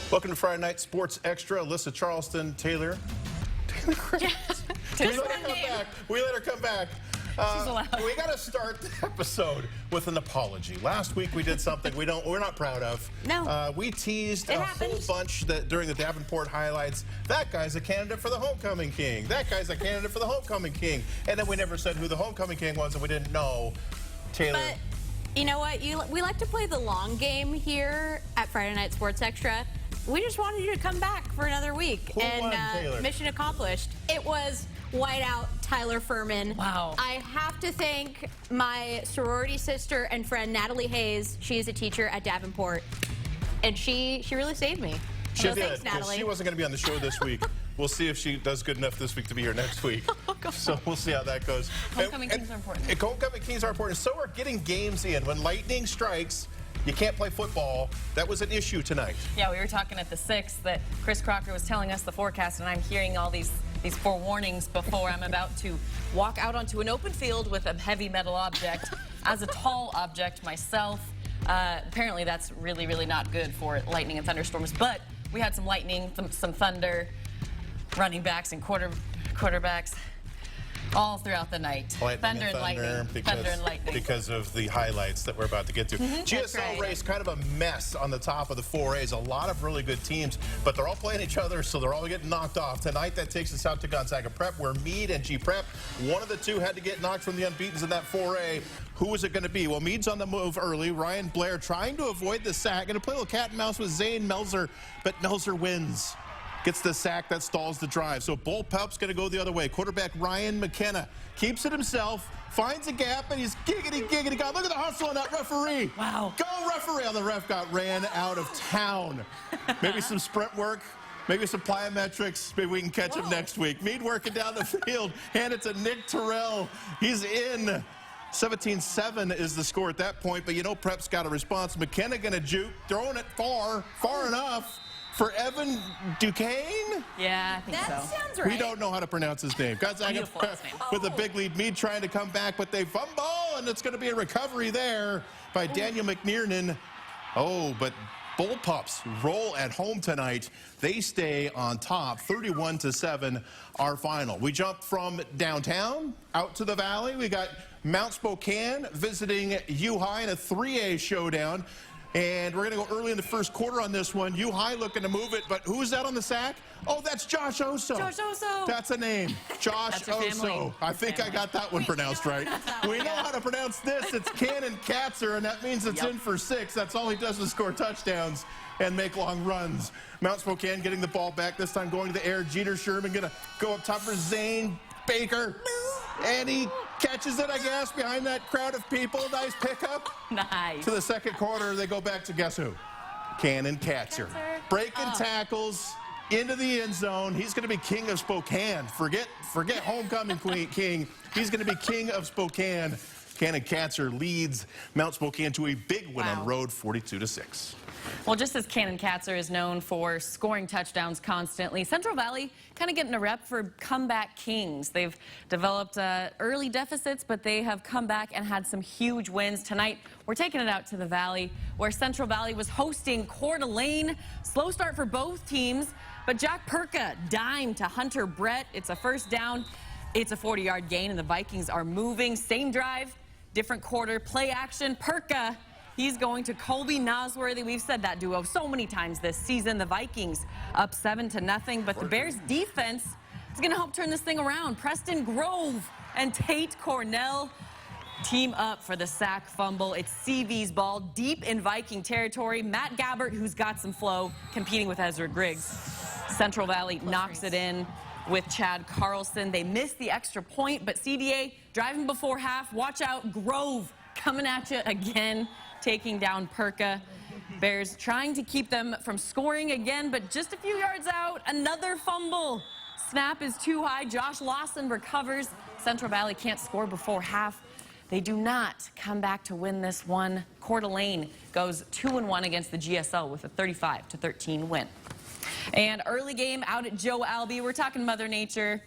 Welcome to Friday Night Sports Extra. Alyssa, Charlston, Taylor. Yeah. We let her come back. We got to start the episode with an apology. Last week we did something we're not proud of. No. We teased a whole bunch that during the Davenport highlights. That guy's a candidate for the homecoming king. That guy's a candidate for the homecoming king. And then we never said who the homecoming king was, and we didn't know. Taylor. But you know what? We like to play the long game here at Friday Night Sports Extra. We just wanted you to come back for another week. Who won, Taylor? Mission accomplished. It was whiteout Tyler Furman. Wow. I have to thank my sorority sister and friend Natalie Hayes. She is a teacher at Davenport, and she really saved me. She so did, thanks, Natalie. she wasn't going to be on the show this week. We'll see if she does good enough this week to be here next week. So we'll see how that goes. Homecoming Kings are important. Homecoming Kings are important. So are getting games in. When lightning strikes, you can't play football. That was an issue tonight. Yeah, we were talking at the 6th that Chris Crocker was telling us the forecast, and I'm hearing all these forewarnings before I'm about to walk out onto an open field with a heavy metal object. As a tall object myself, apparently that's really, really not good for lightning and thunderstorms. But we had some lightning, some thunder, running backs and quarterbacks all throughout the night. Thunder and lightning. Because of the highlights that we're about to get to. GSL right. race, kind of a mess on the top of the 4As. A lot of really good teams, but they're all playing each other, so they're all getting knocked off. Tonight, that takes us out to Gonzaga Prep, where MEAD and G Prep, one of the two had to get knocked from the unbeatens in that 4A. Who is it going to be? Well, MEAD's on the move early. Ryan Blair trying to avoid the sack. Going to play a little cat and mouse with Zane Melzer, but Melzer wins. Gets the sack that stalls the drive. So Bullpup's going to go the other way. Quarterback Ryan McKenna keeps it himself, finds a gap, and he's giggity. God, look at the hustle on that referee. Wow. Go referee. On the ref got ran out of town. Maybe some sprint work. Maybe some plyometrics. Maybe we can catch him next week. Mead working down the field. Hand it to Nick Terrell. He's in. 17-7 is the score at that point. But you know Prep's got a response. McKenna going to juke. Throwing it far enough. For Evan Duquesne? Yeah, I think That so. sounds right. We don't know how to pronounce his name. Gonzaga with a big lead. Mead trying to come back, but they fumble, and it's going to be a recovery there by Daniel McNiernan. Oh, but Bullpups roll at home tonight. They stay on top, 31-7, our final. We jump from downtown out to the valley. We got Mount Spokane visiting U-High in a 3A showdown. And we're going to go early in the first quarter on this one. U-High looking to move it, but who's that on the sack? Oh, that's Josh Osso. Josh Osso. That's a name. Josh Osso. I think I got that one pronounced right. We know how to pronounce this. It's Cannon Katzer, and that means it's in for 6. That's all he does is score touchdowns and make long runs. Mount Spokane getting the ball back, this time going to the air. Jeter Sherman going to go up top for Zane Baker. And he catches it, I guess, behind that crowd of people. Nice pickup. Nice. To the second quarter, they go back to guess who? Cannon Katzer. Breaking tackles into the end zone. He's going to be king of Spokane. Forget homecoming king. He's going to be king of Spokane. Cannon Katzer leads Mount Spokane to a big win on the road, 42-6. Well, just as Cannon Katzer is known for scoring touchdowns constantly, Central Valley kind of getting a rep for comeback kings. They've developed early deficits, but they have come back and had some huge wins. Tonight, we're taking it out to the Valley, where Central Valley was hosting Coeur d'Alene. Slow start for both teams, but Jack Perka dime to Hunter Brett. It's a first down. It's a 40-yard gain, and the Vikings are moving. Same drive, different quarter, play action. Perka. He's going to Colby Nosworthy. We've said that duo so many times this season. The Vikings up 7-0, but the Bears defense is going to help turn this thing around. Preston Grove and Tate Cornell team up for the sack fumble. It's CV's ball deep in Viking territory. Matt Gabbert, who's got some flow, competing with Ezra Griggs. Central Valley knocks it in with Chad Carlson. They missed the extra point, but CVA driving before half. Watch out, Grove coming at you again, taking down Perka. Bears trying to keep them from scoring again, but just a few yards out, another fumble. Snap is too high. Josh Lawson recovers. Central Valley can't score before half. They do not come back to win this one. Coeur d'Alene goes 2-1 against the GSL with a 35-13 win. And early game out at Joe Albee. We're talking Mother Nature.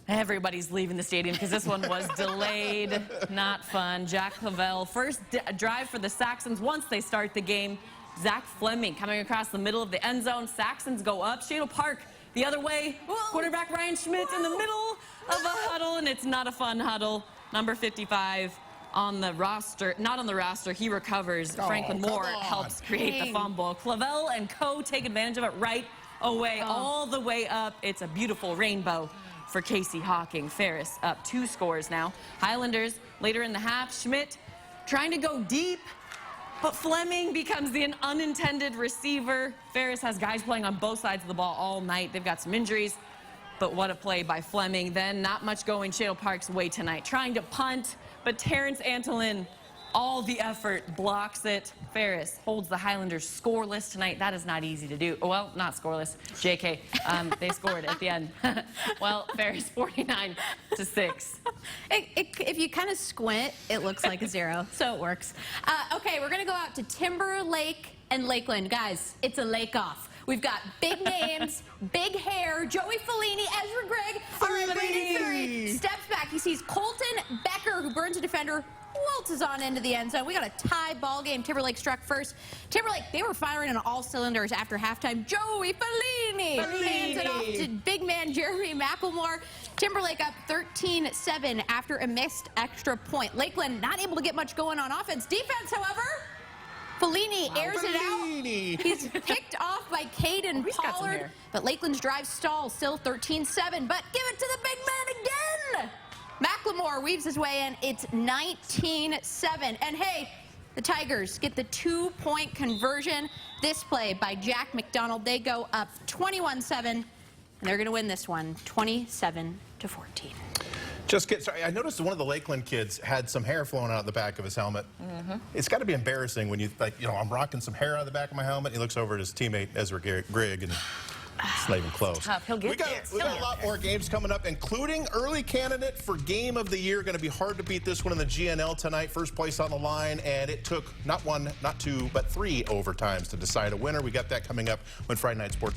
Everybody's leaving the stadium because this one was delayed. Not fun. Jack Lavelle, first drive for the Saxons once they start the game. Zach Fleming coming across the middle of the end zone. Saxons go up. Shadle Park the other way. Quarterback Ryan Schmidt in the middle of a huddle, and it's not a fun huddle. Number 55 on the roster, not on the roster. He recovers. Franklin Moore helps create the fumble. Clavel and Co. take advantage of it right away, all the way up. It's a beautiful rainbow for Casey Hawking. Ferris up 2 scores now. Highlanders later in the half. Schmidt trying to go deep, but Fleming becomes the unintended receiver. Ferris has guys playing on both sides of the ball all night. They've got some injuries, but what a play by Fleming. Then not much going Shadle Park's way tonight. Trying to punt, but Terrence Antolin, all the effort, blocks it. Ferris holds the Highlanders scoreless tonight. That is not easy to do. Well, not scoreless. JK, they scored at the end. Well, Ferris 49-6. If you kind of squint, it looks like a 0, so it works. Okay, we're going to go out to Timberlake and Lakeland. Guys, it's a lake-off. We've got big names, big hair, Joey Fellini, Ezra Gregg, our undefeated 3. Steps back. He sees Colton Becker, who burns a defender, waltzes on into the end zone. We got a tie ball game. Timberlake struck first. Timberlake, they were firing on all cylinders after halftime. Joey Fellini hands it off to big man Jeremy McElmore. Timberlake up 13-7 after a missed extra point. Lakeland not able to get much going on offense. Defense, however, Fellini airs it out. He's picked off by Caden Pollard, but Lakeland's drive stalls, still 13-7, but give it to the big man again. Macklemore weaves his way in. It's 19-7. And hey, the Tigers get the 2-point conversion. This play by Jack McDonald. They go up 21-7, and they're going to win this one 27-14. Sorry, I noticed one of the Lakeland kids had some hair flowing out the back of his helmet. It's got to be embarrassing when you, like, you know, I'm rocking some hair out of the back of my helmet. He looks over at his teammate, Ezra Gregg, and it's not even close. Tough. He'll get there. We got a lot more games coming up, including early candidate for Game of the Year. Going to be hard to beat this one in the GNL tonight. First place on the line, and it took not 1, not 2, but 3 overtimes to decide a winner. We got that coming up when Friday Night Sports.